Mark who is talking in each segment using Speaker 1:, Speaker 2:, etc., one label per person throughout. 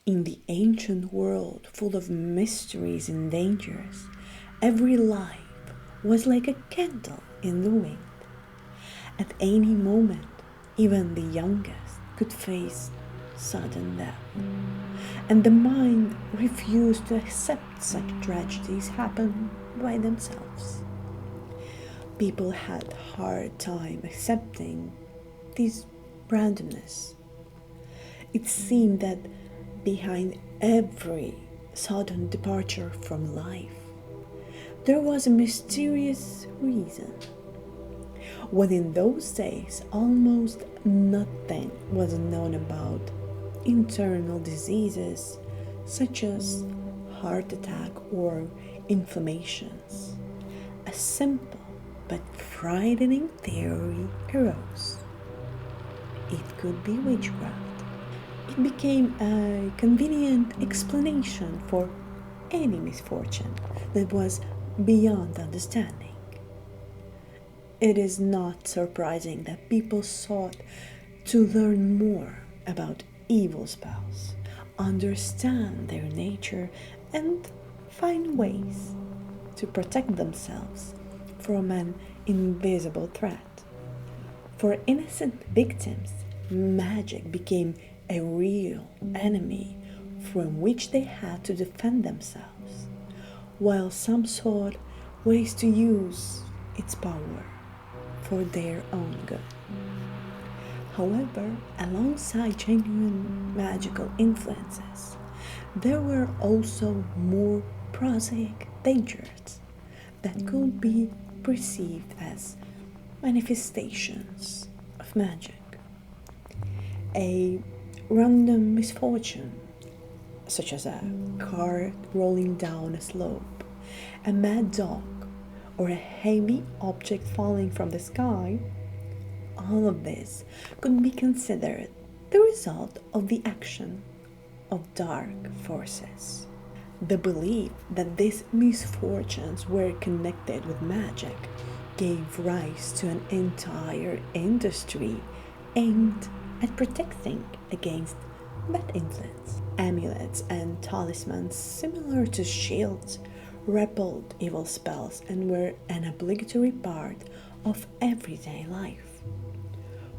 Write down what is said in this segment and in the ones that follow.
Speaker 1: In the ancient world full of mysteries and dangers, every life was like a candle in the wind. At any moment, even the youngest could face sudden death. And the mind refused to accept such tragedies happen by themselves. People had hard time accepting this randomness. It seemed that behind every sudden departure from life, there was a mysterious reason. When in those days almost nothing was known about internal diseases such as heart attack or inflammations, a simple but frightening theory arose. It could be witchcraft. It became a convenient explanation for any misfortune that was beyond understanding. It is not surprising that people sought to learn more about evil spells, understand their nature, and find ways to protect themselves from an invisible threat. For innocent victims, magic became a real enemy from which they had to defend themselves, while some sought ways to use its power for their own good. However, alongside genuine magical influences, there were also more prosaic dangers that could be perceived as manifestations of magic. A random misfortune, such as a cart rolling down a slope, a mad dog, or a heavy object falling from the sky, all of this could be considered the result of the action of dark forces. The belief that these misfortunes were connected with magic gave rise to an entire industry aimed at protecting against bad influence. Amulets and talismans, similar to shields, repelled evil spells and were an obligatory part of everyday life.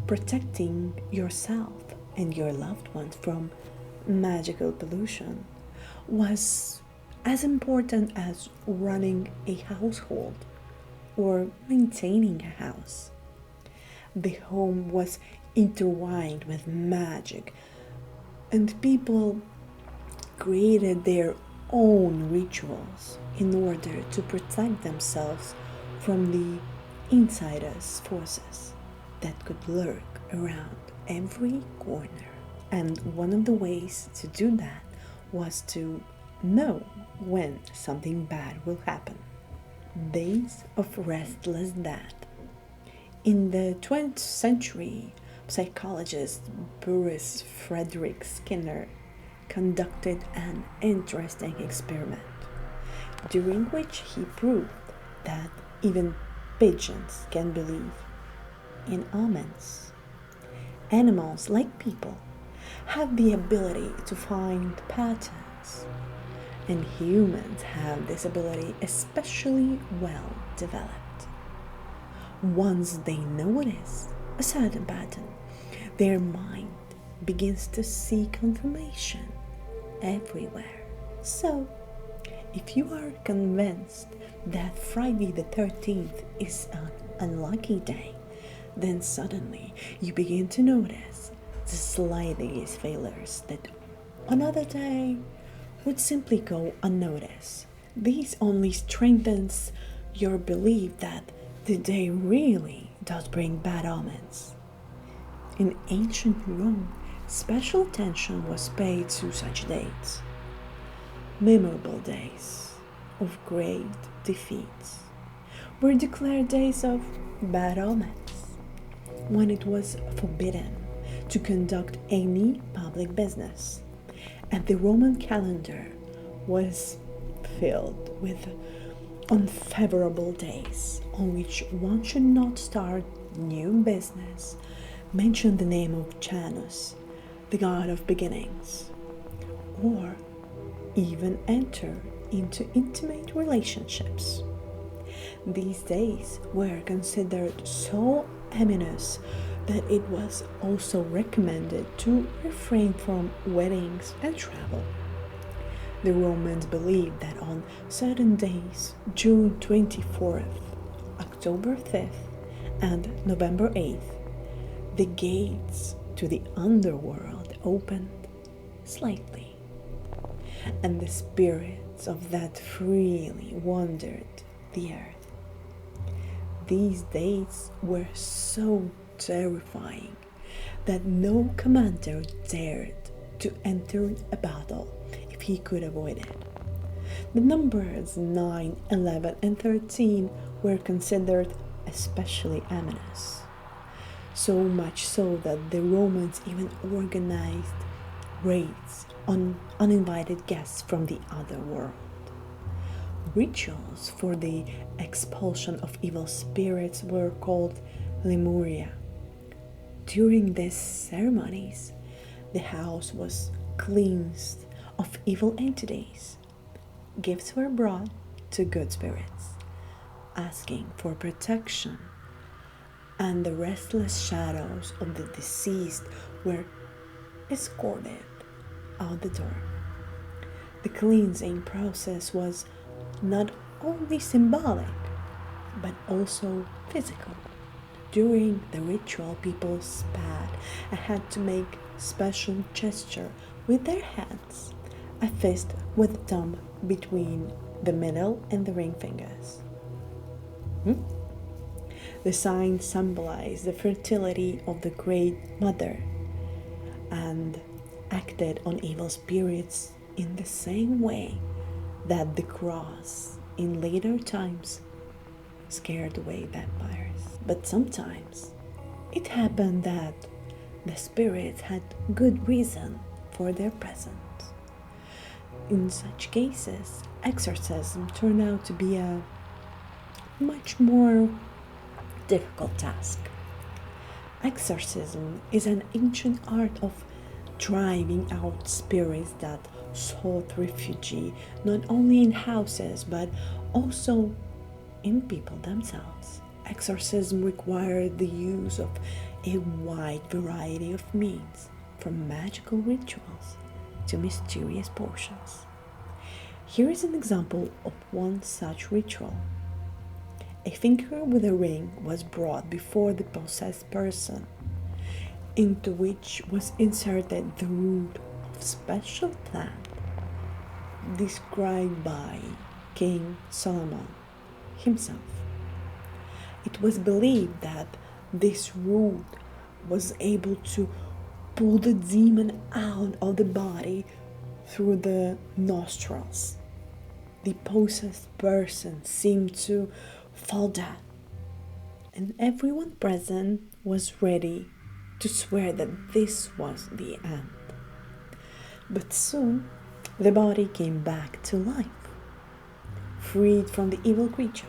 Speaker 1: Protecting yourself and your loved ones from magical pollution was as important as running a household or maintaining a house. The home was intertwined with magic, and people created their own rituals in order to protect themselves from the insidious forces that could lurk around every corner. And one of the ways to do that was to know when something bad will happen. Days of restless death. In the 20th century, psychologist Boris Frederick Skinner conducted an interesting experiment during which he proved that even pigeons can believe in omens. Animals, like people, have the ability to find patterns, and humans have this ability especially well developed. Once they notice a certain pattern, their mind begins to see confirmation everywhere. So, if you are convinced that Friday the 13th is an unlucky day, then suddenly you begin to notice the slightest failures that another day would simply go unnoticed. This only strengthens your belief that the day really does bring bad omens. In ancient Rome, special attention was paid to such dates. Memorable days of great defeats were declared days of bad omens, when it was forbidden to conduct any public business, and the Roman calendar was filled with unfavorable days on which one should not start new business, mention the name of Janus, the god of beginnings, even enter into intimate relationships. These days were considered so ominous that it was also recommended to refrain from weddings and travel. The Romans believed that on certain days, June 24th, October 5th, and November 8th, the gates to the underworld opened slightly, and the spirits of that freely wandered the earth. These dates were so terrifying that no commander dared to enter a battle if he could avoid it. The numbers 9, 11, and 13 were considered especially ominous, so much so that the Romans even organized raids on uninvited guests from the other world. Rituals for the expulsion of evil spirits were called Lemuria. During these ceremonies, the house was cleansed of evil entities. Gifts were brought to good spirits, asking for protection, and the restless shadows of the deceased were escorted out the door. The cleansing process was not only symbolic, but also physical. During the ritual, people spat and had to make special gesture with their hands, a fist with thumb between the middle and the ring fingers. The sign symbolized the fertility of the Great Mother and acted on evil spirits in the same way that the cross in later times scared away vampires. But sometimes it happened that the spirits had good reason for their presence. In such cases, exorcism turned out to be a much more difficult task. Exorcism is an ancient art of driving out spirits that sought refuge not only in houses but also in people themselves. Exorcism required the use of a wide variety of means, from magical rituals to mysterious potions. Here is an example of one such ritual. A finger with a ring was brought before the possessed person, into which was inserted the root of special plant described by King Solomon himself. It was believed that this root was able to pull the demon out of the body through the nostrils. The possessed person seemed to fall down, and everyone present was ready to swear that this was the end. But soon the body came back to life, freed from the evil creature.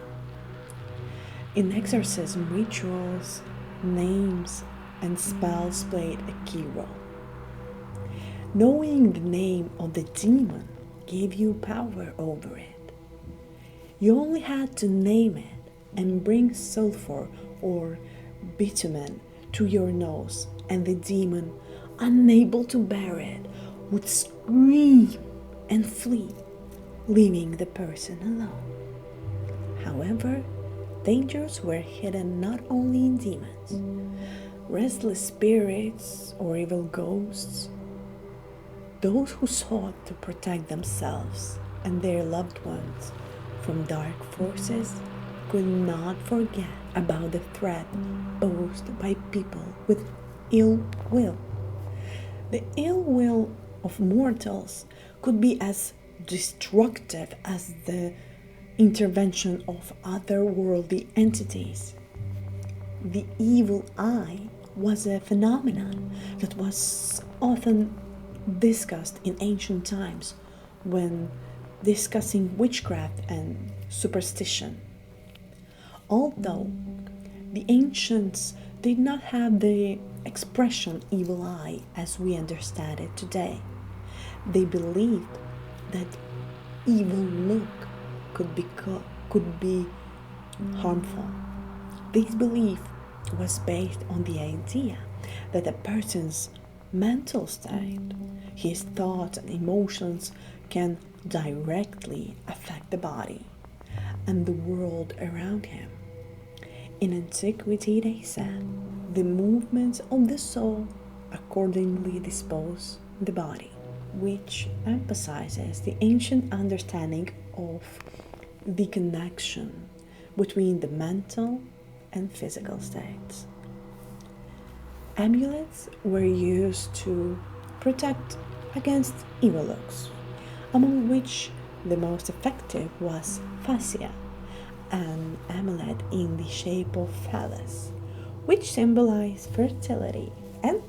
Speaker 1: In exorcism rituals, names and spells played a key role. Knowing the name of the demon gave you power over it. You only had to name it and bring sulfur or bitumen to your nose, and the demon, unable to bear it, would scream and flee, leaving the person alone. However, dangers were hidden not only in demons, restless spirits, or evil ghosts. Those who sought to protect themselves and their loved ones from dark forces could not forget about the threat posed by people with ill will. The ill will of mortals could be as destructive as the intervention of otherworldly entities. The evil eye was a phenomenon that was often discussed in ancient times when discussing witchcraft and superstition. Although the ancients did not have the expression evil eye as we understand it today, they believed that evil look could be harmful. This belief was based on the idea that a person's mental state, his thoughts and emotions, can directly affect the body and the world around him. In antiquity, they said, the movements of the soul accordingly dispose the body, which emphasizes the ancient understanding of the connection between the mental and physical states. Amulets were used to protect against evil looks, among which the most effective was fascia, an amulet in the shape of phallus, which symbolized fertility and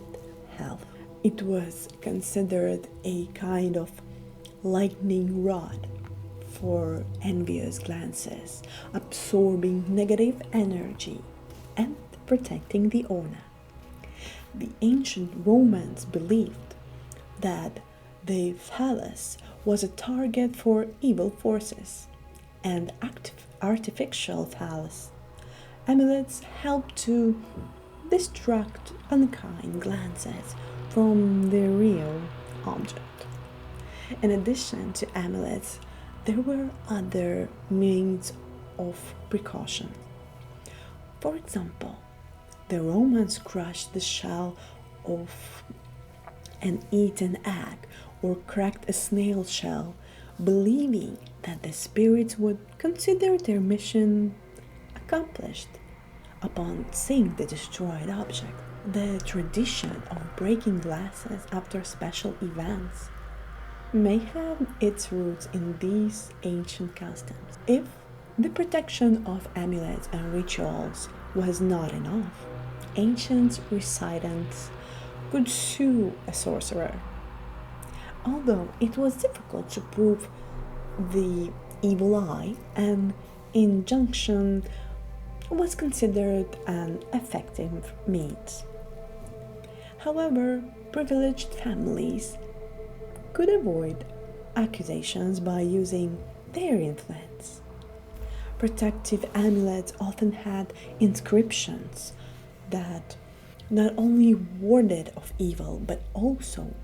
Speaker 1: health. It was considered a kind of lightning rod for envious glances, absorbing negative energy and protecting the owner. The ancient Romans believed that the phallus was a target for evil forces, and artificial phallus amulets helped to distract unkind glances from the real object. In addition to amulets, there were other means of precaution. For example, the Romans crushed the shell of an eaten egg or cracked a snail shell, believing that the spirits would consider their mission accomplished upon seeing the destroyed object. The tradition of breaking glasses after special events may have its roots in these ancient customs. If the protection of amulets and rituals was not enough, ancient recitants could sue a sorcerer. Although it was difficult to prove the evil eye, an injunction was considered an effective means. However, privileged families could avoid accusations by using their influence. Protective amulets often had inscriptions that not only warded off evil but also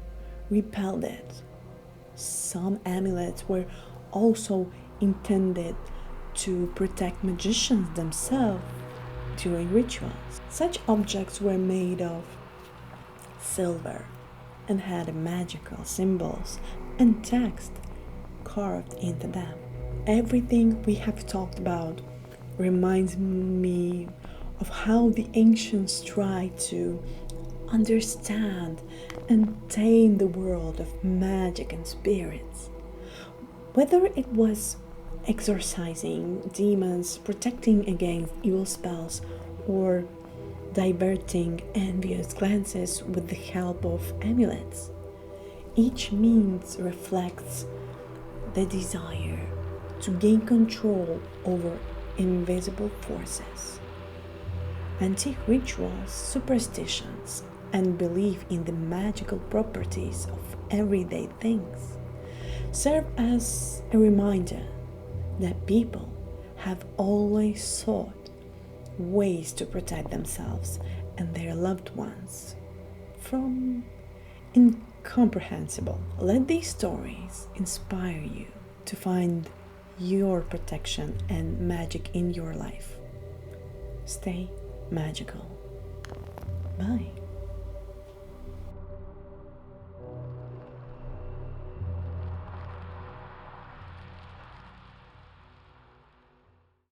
Speaker 1: repelled it. Some amulets were also intended to protect magicians themselves during rituals. Such objects were made of silver and had magical symbols and text carved into them. Everything we have talked about reminds me of how the ancients tried to understand and tame the world of magic and spirits. Whether it was exorcising demons, protecting against evil spells, or diverting envious glances with the help of amulets, each means reflects the desire to gain control over invisible forces. Antique rituals, superstitions, and belief in the magical properties of everyday things serve as a reminder that people have always sought ways to protect themselves and their loved ones from incomprehensible. Let these stories inspire you to find your protection and magic in your life. Stay magical. Bye.